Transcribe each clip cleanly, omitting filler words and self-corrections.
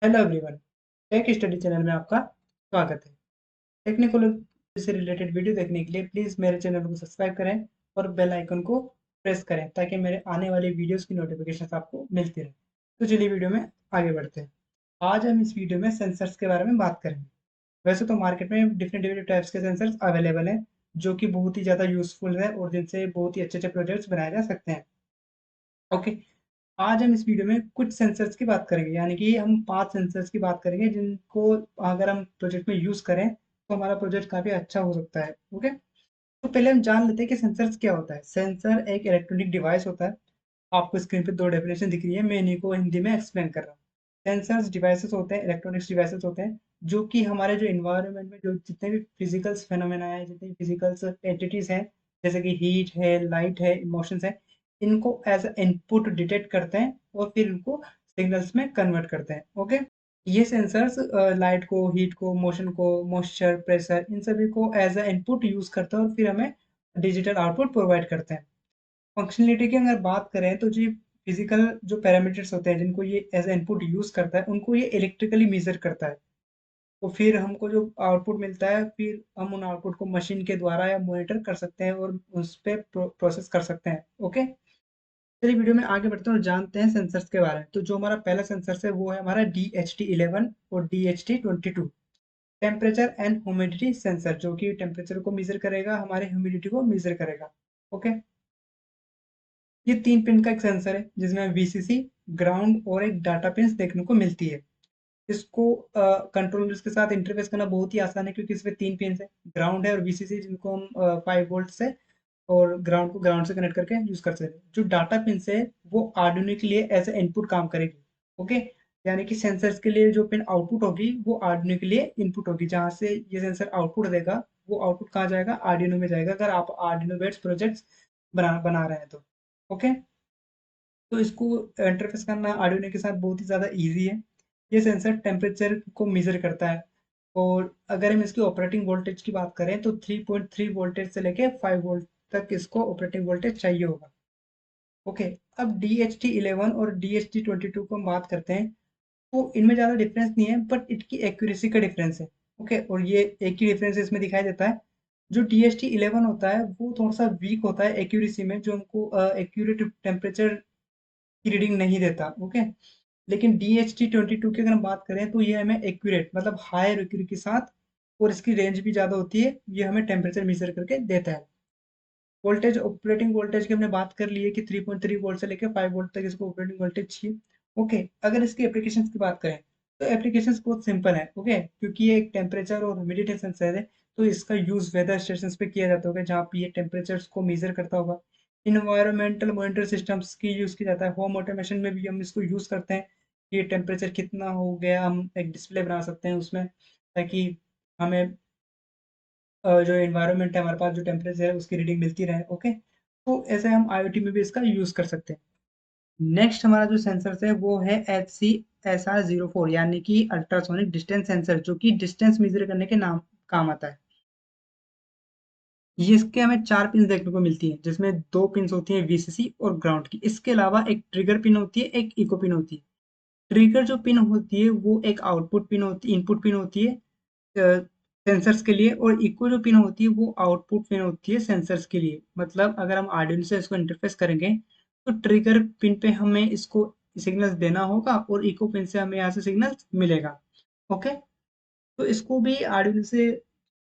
Hello everyone, tech study channel में आपका स्वागत है। टेक्निकल से रिलेटेड वीडियो देखने के लिए प्लीज़ मेरे चैनल को सब्सक्राइब करें और बेल आइकन को प्रेस करें ताकि मेरे आने वाली वीडियोस की नोटिफिकेशन आपको मिलती रहे। तो चलिए वीडियो में आगे बढ़ते हैं। आज हम इस वीडियो में सेंसर्स के बारे में बात करेंगे। वैसे तो मार्केट में डिफरेंट डिफरेंट टाइप्स के सेंसर्स अवेलेबल हैं जो कि बहुत ही ज़्यादा यूजफुल है और जिनसे बहुत ही अच्छे अच्छे प्रोजेक्ट्स बनाए जा सकते हैं। ओके, आज हम इस वीडियो में कुछ सेंसर्स की बात करेंगे, यानी कि हम 5 सेंसर्स की बात करेंगे जिनको अगर हम प्रोजेक्ट में यूज़ करें, तो हमारा प्रोजेक्ट काफ़ी अच्छा हो सकता है। ओके? तो पहले हम जान लेते हैं कि सेंसर्स क्या होता है। सेंसर एक इलेक्ट्रॉनिक डिवाइस होता है। आपको स्क्रीन पे 2 डेफिनेशन दिख रही है, मैं इन्हीं को हिंदी में एक्सप्लेन कर रहा हूँ। सेंसर्स डिवाइसेस होते हैं, इलेक्ट्रॉनिक्स डिवाइसेस होते हैं, जो कि हमारे जो एनवायरनमेंट में जो जितने भी फिजिकल्स फेनोमेना हैं, जितनी फिजिकल्स एंटिटीज़ हैं, जैसे कि हीट है, लाइट है, इमोशंस हैं, इनको एज़ अ इनपुट डिटेक्ट करते हैं और फिर इनको सिग्नल्स में कन्वर्ट करते हैं। ओके? ये सेंसर्स लाइट को, हीट को, मोशन को, मॉइस्चर, प्रेशर इन सभी को एज़ अ इनपुट यूज़ करता है और फिर हमें डिजिटल आउटपुट प्रोवाइड करते हैं। फंक्शनैलिटी की अगर बात करें तो जी फिजिकल जो पैरामीटर्स होते हैं जिनको ये एज़ अ इनपुट यूज़ करता है, उनको ये इलेक्ट्रिकली मेज़र करता है। तो फिर हमको जो आउटपुट मिलता है, फिर हम उन आउटपुट को मशीन के द्वारा या मॉनिटर कर सकते हैं और उस पे प्रोसेस कर सकते हैं। ओके? चलिए वीडियो में आगे बढ़ते हैं और जानते हैं सेंसर्स के बारे में। तो जो हमारा पहला सेंसर है वो है हमारा DHT11 और DHT22। Temperature and humidity sensor, जो कि टेम्परेचर को मेज़र करेगा, हमारे ह्यूमिडिटी को मेज़र करेगा। ओके? ये 3 पिन का एक सेंसर है जिसमें VCC, ग्राउंड और एक डाटा पिन्स देखने को मिलती है। इसको कंट्रोलर्स के साथ इंटरफेस करना बहुत ही आसान है क्योंकि इसमें 3 पिन्स है, ग्राउंड है और VCC, जिनको हम 5 वोल्ट से और ग्राउंड को ग्राउंड से कनेक्ट करके यूज़ कर सकते हैं। जो डाटा पिन्स है वो आर्डिनो के लिए एज़ अ इनपुट काम करेगी। ओके? यानी कि सेंसर्स के लिए जो पिन आउटपुट होगी वो आर्डिनो के लिए इनपुट होगी। जहाँ से ये सेंसर आउटपुट देगा, वो आउटपुट कहाँ जाएगा? आर्डिनो में जाएगा, अगर आप आर्डिनो बेस्ड प्रोजेक्ट्स बना बना रहे हैं तो। ओके? तो इसको इंटरफेस करना आर्डिनो के साथ बहुत ही ज़्यादा ईज़ी है। ये सेंसर टेम्परेचर को मेज़र करता है और अगर हम इसकी ऑपरेटिंग वोल्टेज की बात करें तो 3.3 वोल्टेज से लेके 5 वोल्ट तक इसको ऑपरेटिंग वोल्टेज चाहिए होगा। ओके, अब DHT11 और DHT22 को हम बात करते हैं, तो इनमें ज़्यादा डिफरेंस नहीं है बट इनकी एक्यूरेसी का डिफरेंस है। ओके, और ये एक ही डिफरेंस इसमें दिखाई देता है। जो DHT11 होता है वो थोड़ा-सा वीक होता है एक्यूरेसी में, जो हमको एक्यूरेट टेम्परेचर की रीडिंग नहीं देता। ओके, लेकिन DHT22 की अगर हम बात करें तो ये हमें एक्यूरेट मतलब हायर एक्यूरेसी के साथ, और इसकी रेंज भी ज़्यादा होती है, ये हमें टेम्परेचर मेज़र करके देता है। वोल्टेज, ऑपरेटिंग वोल्टेज की हमने बात कर ली है कि 3.3 वोल्ट से लेके 5 वोल्ट तक इसको ऑपरेटिंग वोल्टेज चाहिए। ओके, अगर इसकी एप्लीकेशंस की बात करें तो एप्लीकेशंस बहुत सिंपल है। ओके, क्योंकि ये एक टेम्परेचर और ह्यूमिडिटी सेंसर है, तो इसका यूज़ वेदर स्टेशंस पे किया जाता होगा जहाँ पे ये टेम्परेचर्स को मेज़र करता होगा। एनवायरमेंटल मॉनिटर सिस्टम्स की यूज़ किया जाता है। होम ऑटोमेशन में भी हम इसको यूज़ करते हैं कि टेम्परेचर कितना हो गया, हम एक डिस्प्ले बना सकते हैं उसमें, ताकि हमें जो एनवायरनमेंट है हमारे पास, जो टेम्परेचर है उसकी रीडिंग मिलती रहे। ओके, तो ऐसे हम IoT में भी इसका यूज़ कर सकते हैं। नेक्स्ट हमारा जो सेंसर है वो है HCSR04, यानी कि अल्ट्रासोनिक डिस्टेंस सेंसर, जो कि डिस्टेंस मेजर करने के नाम काम आता है। ये इसके हमें 4 पिन्स देखने को मिलती हैं, जिसमें 2 पिन्स होती हैं VCC और ग्राउंड की। इसके अलावा एक ट्रिगर पिन होती है, एक इको पिन होती है। ट्रिगर जो पिन होती है वो एक आउटपुट पिन होती है, इनपुट पिन होती है सेंसर्स के लिए, और इको जो पिन होती है वो आउटपुट पिन होती है सेंसर्स के लिए। मतलब अगर हम आर्डिनो से इसको इंटरफेस करेंगे तो ट्रिगर पिन पे हमें इसको सिग्नल्स देना होगा और इको पिन से हमें यहाँ से सिग्नल्स मिलेगा। ओके, तो इसको भी आर्डिनो से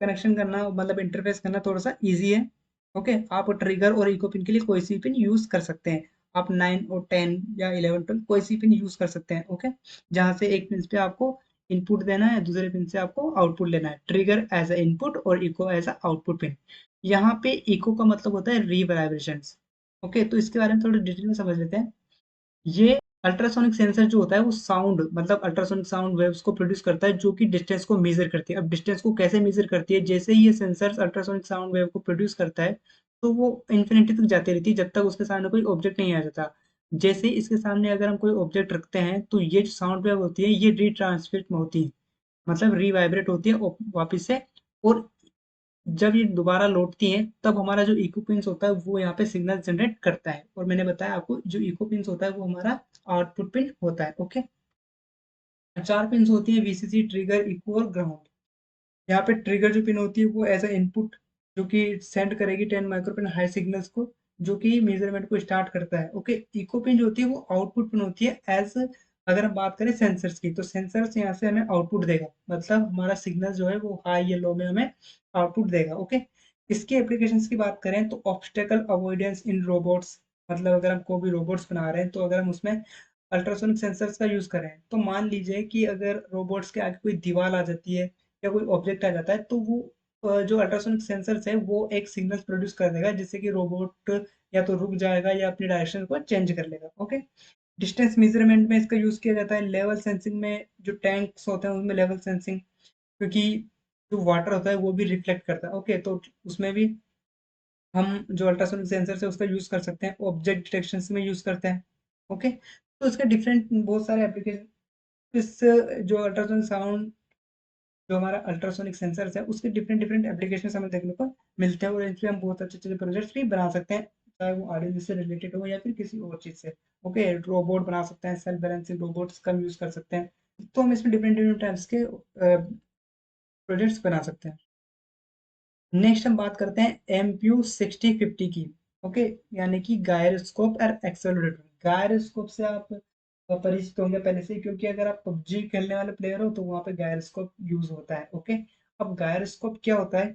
कनेक्शन करना मतलब इंटरफेस करना थोड़ा सा ईजी है। ओके, आप ट्रिगर और इको पिन के लिए कोई सी पिन यूज कर सकते हैं। आप 9 और 10 या 11 12 कोई सी पिन यूज कर सकते हैं। ओके, जहाँ से एक पिन पे आपको इनपुट देना है, दूसरे पिन से आपको आउटपुट लेना है। ट्रिगर एज अ इनपुट और echo as a output pin. यहाँ पे इको का मतलब होता है रीवाइब्रेशंस। ओके, तो इसके बारे में थोड़ा डिटेल में समझ लेते हैं। ये अल्ट्रासोनिक सेंसर जो होता है वो साउंड मतलब अल्ट्रासोनिक साउंड वेव्स को प्रोड्यूस करता है, जो कि डिस्टेंस को मेजर करती है। अब डिस्टेंस को कैसे मेजर करती है? जैसे ही ये सेंसर अल्ट्रासोनिक साउंड वेव को प्रोड्यूस करता है तो वो इन्फिनिटी तक जाती रहती है जब तक उसके सामने कोई ऑब्जेक्ट नहीं आ जाता। जैसे ही इसके सामने अगर हम कोई ऑब्जेक्ट रखते हैं तो ये जो साउंड वेव होती है ये रीट्रांसमिट होती है, मतलब रीवाइब्रेट होती है वापस से, और जब ये दोबारा लौटती हैं तब हमारा जो इको पिंस होता है वो यहाँ पे सिग्नल जनरेट करता है। और मैंने बताया आपको जो इको पिंस होता है वो हमारा आउटपुट पिन होता है। ओके, 4 पिन्स होती है वीसीसी, ट्रिगर, इको और ग्राउंड। यहाँ पे ट्रिगर जो पिन होती है वो एज अ इनपुट जो कि सेंड करेगी 10 माइक्रोपिन हाई सिग्नल्स को, जो कि मेजरमेंट को स्टार्ट करता है। ओके, इको पिन जो होती है वो आउटपुट पिन होती है एज, अगर हम बात करें सेंसर्स की, तो सेंसर्स यहाँ से हमें आउटपुट देगा, मतलब हमारा सिग्नल जो है वो हाई या लो में हमें आउटपुट देगा। ओके, इसके एप्लीकेशंस की बात करें तो ऑब्स्टेकल अवॉइडेंस इन रोबोट्स, मतलब अगर हम कोई भी रोबोट्स बना रहे हैं तो अगर हम उसमें अल्ट्रासोनिक सेंसर्स का यूज करें, तो मान लीजिए कि अगर रोबोट्स के आगे कोई दीवार आ जाती है या कोई ऑब्जेक्ट आ जाता है, तो वो जो अल्ट्रासोनिक सेंसर्स है वो एक सिग्नल प्रोड्यूस कर देगा, जिससे कि रोबोट या तो रुक जाएगा या अपनी डायरेक्शन को चेंज कर लेगा। ओके, डिस्टेंस मेजरमेंट में इसका यूज किया जाता है। लेवल सेंसिंग में जो टैंक्स होते हैं उनमें लेवल सेंसिंग, क्योंकि जो वाटर होता है वो भी रिफ्लेक्ट करता है। ओके, तो उसमें भी हम जो अल्ट्रासोनिक सेंसर है उसका यूज कर सकते हैं, ऑब्जेक्ट डिटेक्शन में यूज करते हैं। ओके, तो इसके डिफरेंट बहुत सारे एप्लीकेशन, इस जो अल्ट्रासोनिक साउंड, जो हमारा अल्ट्रासोनिक सेंसर्स है उसके डिफरेंट डिफरेंट एप्लीकेशन हमें देखने को मिलते हैं, और इनसे हम बहुत अच्छे अच्छे प्रोजेक्ट्स भी बना सकते हैं, चाहे वो ऑडियो से रिलेटेड हो या फिर किसी और चीज से। ओके, रोबोट बना सकते हैं, सेल्फ बैलेंसिंग रोबोट्स का यूज कर सकते हैं, तो हम इसमें डिफरेंट डिफरेंट टाइप्स के प्रोजेक्ट्स बना सकते हैं। नेक्स्ट हम बात करते हैं MPU 6050 की। ओके, यानी कि गायरोस्कोप और एक्सेलरोमीटर। गायरोस्कोप से आप परिचित होंगे पहले से, क्योंकि अगर आप पबजी खेलने वाले प्लेयर हो तो वहाँ पे गायरोस्कोप यूज होता है। ओके, अब गायरोस्कोप क्या होता है?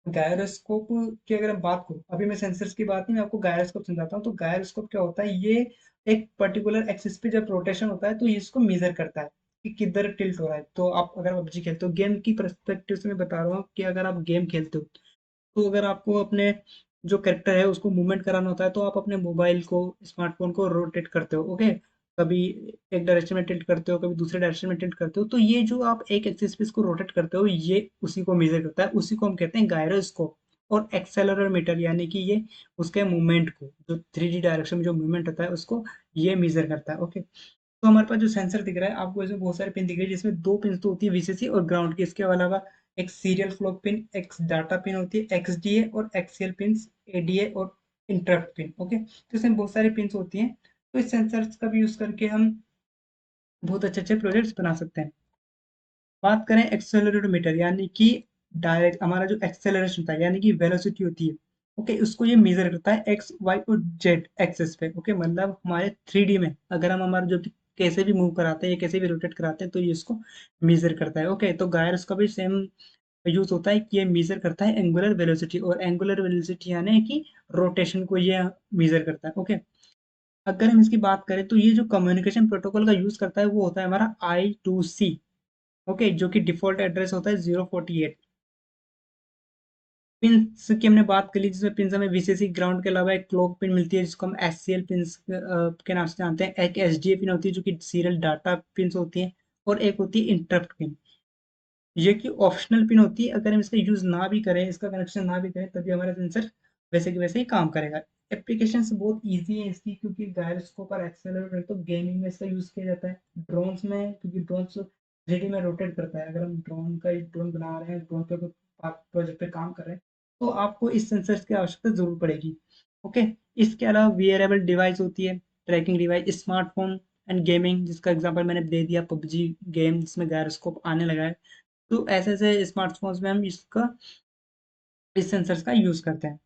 गायरोस्कोप की अगर हम बात करूं, अभी मैं सेंसर्स की बात नहीं, मैं आपको गायरोस्कोप समझाता हूँ। तो गायरोस्कोप क्या होता है? ये एक पर्टिकुलर एक्सिस पे जब रोटेशन होता है तो ये इसको मेजर करता है कि किधर टिल्ट हो रहा है। तो आप अगर पबजी खेलते हो, गेम की परस्पेक्टिव से मैं बता रहा हूँ कि अगर आप गेम खेलते हो, तो अगर आपको अपने जो कैरेक्टर है उसको मूवमेंट कराना होता है, तो आप अपने मोबाइल को, स्मार्टफोन को रोटेट करते हो। ओके, कभी एक डायरेक्शन में टिल्ट करते हो, कभी दूसरे डायरेक्शन में टिल्ट करते हो, तो ये जो आप एक एक्सिस पे इसको रोटेट करते हो, ये उसी को मेजर करता है, उसी को हम कहते हैं गायरोस्कोप। और एक्सेलरोमीटर यानी कि ये उसके मूवमेंट को, जो 3D डायरेक्शन में जो मूवमेंट होता है उसको ये मेजर करता है। ओके, तो हमारे पास जो सेंसर दिख रहा है आपको, इसमें बहुत सारे पिन दिख रहे हैं, जिसमें दो पिन तो होती है वीसीसी और ग्राउंड की। इसके अलावा एक सीरियल क्लॉक पिन, एक डाटा पिन होती है एक्सडीए, और एक्सीएल पिन एडीए, और इंटरप्ट पिन। ओके, तो इसमें बहुत सारी पिन होती हैं। तो इस सेंसर का भी यूज करके हम बहुत अच्छे अच्छे प्रोजेक्ट्स बना सकते हैं। बात करें एक्सेलरोमीटर, यानी कि डायरेक्ट हमारा जो एक्सेलरेशन होता है, यानी कि वेलोसिटी होती है। ओके, उसको ये मेजर करता है एक्स वाई और जेड एक्सेस पे। ओके, मतलब हमारे 3D में अगर हम हमारा जो भी कैसे भी मूव कराते हैं या कैसे भी रोटेट कराते हैं तो ये इसको मेजर करता है। ओके, तो गायर उसका भी सेम यूज होता है कि ये मेजर करता है एंगुलर वेलोसिटी, और एंगुलर वेलोसिटी यानी कि रोटेशन को ये मेजर करता है। ओके, अगर हम इसकी बात करें तो ये जो कम्युनिकेशन प्रोटोकॉल का यूज करता है वो होता है हमारा I2C। ओके, जो कि डिफॉल्ट एड्रेस होता है 048। पिंस की हमने बात कर ली, जिसमें पिंस हमें वीसीसी ग्राउंड के अलावा एक क्लॉक पिन मिलती है जिसको हम एससीएल पिंस के नाम से जानते हैं। एक एसडीए पिन होती है जो कि सीरियल डाटा पिंस होती है, और एक होती है इंटरप्ट पिन, ये कि ऑप्शनल पिन होती है। अगर हम इसका यूज ना भी करें, इसका कनेक्शन ना भी करें, तभी हमारा सेंसर वैसे के वैसे ही काम करेगा। एप्लीकेशन बहुत ईजी है इसकी, क्योंकि गायरोस्कोप और एक्सेलरोमीटर तो गेमिंग में इसका यूज किया जाता है। ड्रोन्स में, क्योंकि ड्रोन 3D में रोटेट करता है, अगर हम ड्रोन बना रहे हैं, ड्रोन पे कोई प्रोजेक्ट पे काम कर रहे हैं, तो आपको इस सेंसर की आवश्यकता जरूर पड़ेगी। ओके, इसके अलावा वियरेबल डिवाइस होती है, tracking device, smartphone and gaming, जिसका एग्जांपल मैंने दे दिया पबजी गेम, जिसमें गायरोस्कोप आने लगा है। तो ऐसे ऐसे स्मार्टफोन्स में हम इसका, इस सेंसर्स का यूज करते हैं।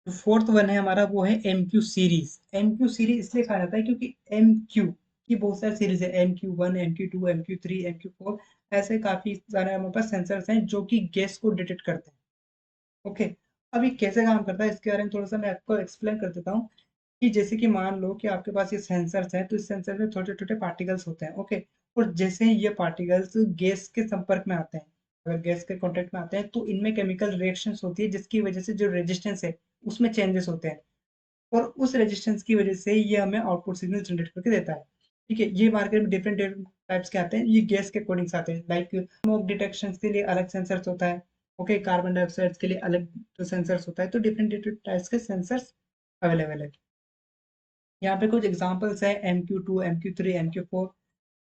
जो फोर्थ वन है हमारा वो है MQ सीरीज। MQ सीरीज इसलिए कहा जाता है क्योंकि MQ की बहुत सारी सीरीज है, MQ1, MQ2, MQ3, MQ4, ऐसे काफी सारे हमारे पास सेंसर्स हैं जो कि गैस को डिटेक्ट करते हैं। ओके, अब ये कैसे काम करता है इसके बारे में थोड़ा सा मैं आपको एक्सप्लेन कर देता हूँ। कि जैसे कि मान लो कि आपके पास ये सेंसर्स हैं, तो इस सेंसर में छोटे छोटे पार्टिकल्स होते हैं। ओके, और जैसे ही ये पार्टिकल्स गैस के संपर्क में आते हैं, अगर गैस के कांटेक्ट में आते हैं, तो इनमें केमिकल रिएक्शंस होती है, जिसकी वजह से जो रेजिस्टेंस है उसमें चेंजेस होते हैं, और उस रेजिस्टेंस की वजह से ये हमें आउटपुट सिग्नल जनरेट करके देता है। ठीक है, ये मार्केट में डिफरेंट डिफरेंट टाइप्स के आते हैं, ये गैस के अकॉर्डिंग आते हैं। लाइक स्मोक डिटेक्शन के लिए अलग सेंसर्स होता है। ओके, कार्बन डाइऑक्साइड के लिए अलग सेंसर्स होता है। तो डिफरेंट डिफरेंट टाइप्स के सेंसर्स अवेलेबल है। यहाँ पे कुछ एग्जांपल्स है MQ2, MQ3, MQ4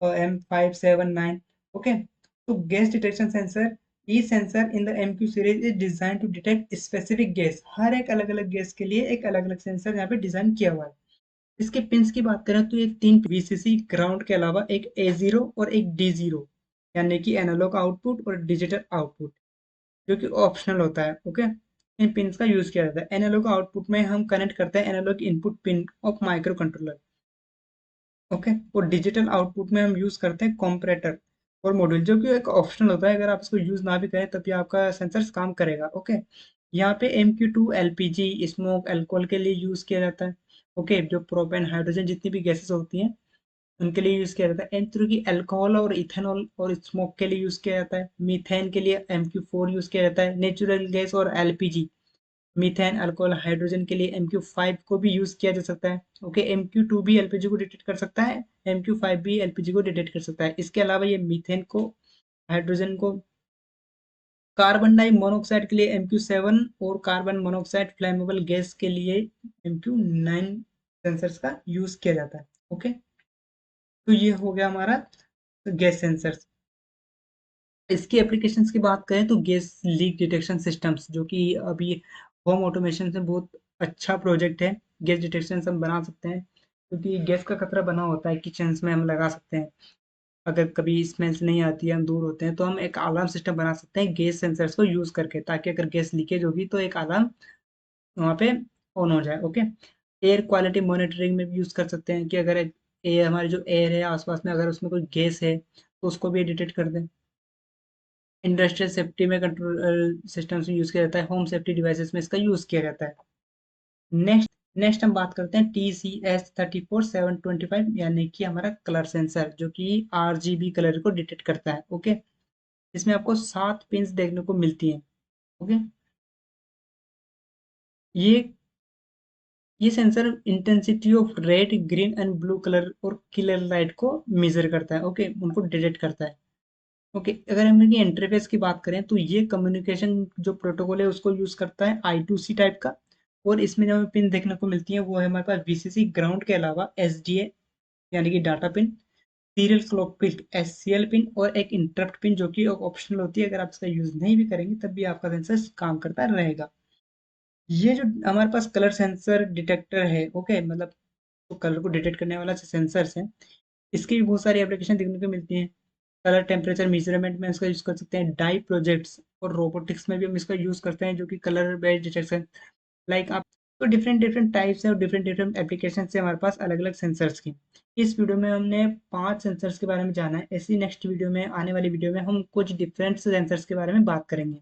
और M579। ओके, तो gas detection sensor, E sensor in the MQ series is design to detect specific gas. हर एक अलग अलग गैस के लिए एक अलग अलग सेंसर यहाँ पे डिजाइन किया हुआ है। इसके पिंस की बात करें तो ये 3 वीसीसी ग्राउंड के अलावा एक A0 और एक D0 यानी कि एनालॉग आउटपुट और डिजिटल आउटपुट जो कि ऑप्शनल होता है। ओके, इन पिंस का यूज किया जाता है। एनालॉग आउटपुट में हम कनेक्ट करते हैं analog input pin of microcontroller. Okay, और डिजिटल आउटपुट में हम यूज करते हैं कॉम्परेटर और मॉड्यूल जो कि एक ऑप्शनल होता है। अगर आप इसको यूज ना भी करें तब भी आपका सेंसर काम करेगा। ओके, यहाँ पे MQ2 LPG स्मोक अल्कोहल के लिए यूज किया जाता है। ओके, जो प्रोपेन हाइड्रोजन जितनी भी गैसेस होती हैं उनके लिए यूज किया जाता है। एन की अल्कोहल और इथेनॉल और स्मोक के लिए यूज किया जाता है। मीथेन के लिए MQ4 यूज किया जाता है। नेचुरल गैस और LPG मीथेन अल्कोहल हाइड्रोजन के लिए MQ5 को भी यूज किया जा सकता है। ओके, MQ2 भी LPG को डिटेक्ट कर सकता है, MQ5 भी LPG को डिटेक्ट कर सकता है। इसके अलावा ये मीथेन को, हाइड्रोजन को, कार्बन डाई मोनोऑक्साइड के लिए MQ7 और कार्बन मोनोऑक्साइड फ्लेमेबल गैस के लिए MQ9 सेंसर्स का यूज किया जाता है। ओके, तो ये हो गया हमारा गैस सेंसर्स। इसकी एप्लीकेशंस की बात करें तो गैस लीक डिटेक्शन सिस्टम्स जो कि अभी होम ऑटोमेशन से बहुत अच्छा प्रोजेक्ट है। गैस डिटेक्शन हम बना सकते हैं क्योंकि गैस का खतरा बना होता है, किचन्स में हम लगा सकते हैं। अगर कभी स्मेल्स नहीं आती है, हम दूर होते हैं, तो हम एक अलार्म सिस्टम बना सकते हैं गैस सेंसर्स को यूज करके, ताकि अगर गैस लीकेज होगी तो एक अलार्म वहाँ पे ऑन हो जाए। ओके, एयर क्वालिटी मॉनिटरिंग में भी यूज कर सकते हैं कि अगर एयर, हमारी जो एयर है आसपास में, अगर उसमें कोई गैस है तो उसको भी डिटेक्ट कर दें। इंडस्ट्रियल सेफ्टी में कंट्रोल सिस्टम्स में यूज किया जाता है। होम सेफ्टी डिवाइसेस में इसका यूज किया जाता है। नेक्स्ट नेक्स्ट हम बात करते हैं TCS34725 यानी कि हमारा कलर सेंसर जो कि RGB कलर को डिटेक्ट करता है। ओके, इसमें आपको 7 पिंस देखने को मिलती हैं। ओके, ये ये sensor intensity of red, green and blue colour और किलर लाइट को मेजर करता है। ओके, उनको डिटेक्ट करता है। ओके, अगर हम इनकी इंटरफेस की बात करें तो ये कम्युनिकेशन जो प्रोटोकॉल है उसको यूज करता है I2C टाइप का। और इसमें जो हमें पिन देखने को मिलती है वो है हमारे पास VCC ग्राउंड के अलावा SDA यानी कि data pin, serial clock pin SCL pin और एक इंटरप्ट पिन जो कि ऑप्शनल होती है। अगर आप इसका यूज नहीं भी करेंगे तब भी आपका सेंसर काम करता रहेगा। ये जो हमारे पास कलर सेंसर डिटेक्टर है, ओके, मतलब तो कलर को डिटेक्ट करने वाला सेंसर्स है, इसकी भी बहुत सारी एप्लीकेशन देखने को मिलती हैं। कलर टेम्परेचर मेजरमेंट में इसका यूज कर सकते हैं। डाई प्रोजेक्ट्स और रोबोटिक्स में भी हम इसका यूज करते हैं जो कि कलर बेस्ड डिटेक्शन, लाइक आप, तो डिफरेंट डिफरेंट टाइप्स है और डिफरेंट डिफरेंट एप्लीकेशन है हमारे पास अलग अलग सेंसर्स की। इस वीडियो में हमने 5 सेंसर्स के बारे में जाना है। ऐसी नेक्स्ट वीडियो में, आने वाली वीडियो में हम कुछ डिफरेंट सेंसर्स के बारे में बात करेंगे।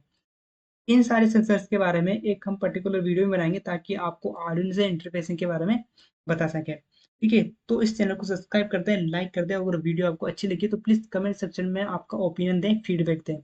इन सारे सेंसर्स के बारे में एक हम पर्टिकुलर वीडियो में बनाएंगे ताकि आपको आर्डिनो से इंटरफेसिंग के बारे में बता सके। ठीक है, तो इस चैनल को सब्सक्राइब कर दें, लाइक कर दें। अगर वीडियो आपको अच्छी लगी तो प्लीज कमेंट सेक्शन में आपका ओपिनियन दें, फीडबैक दें।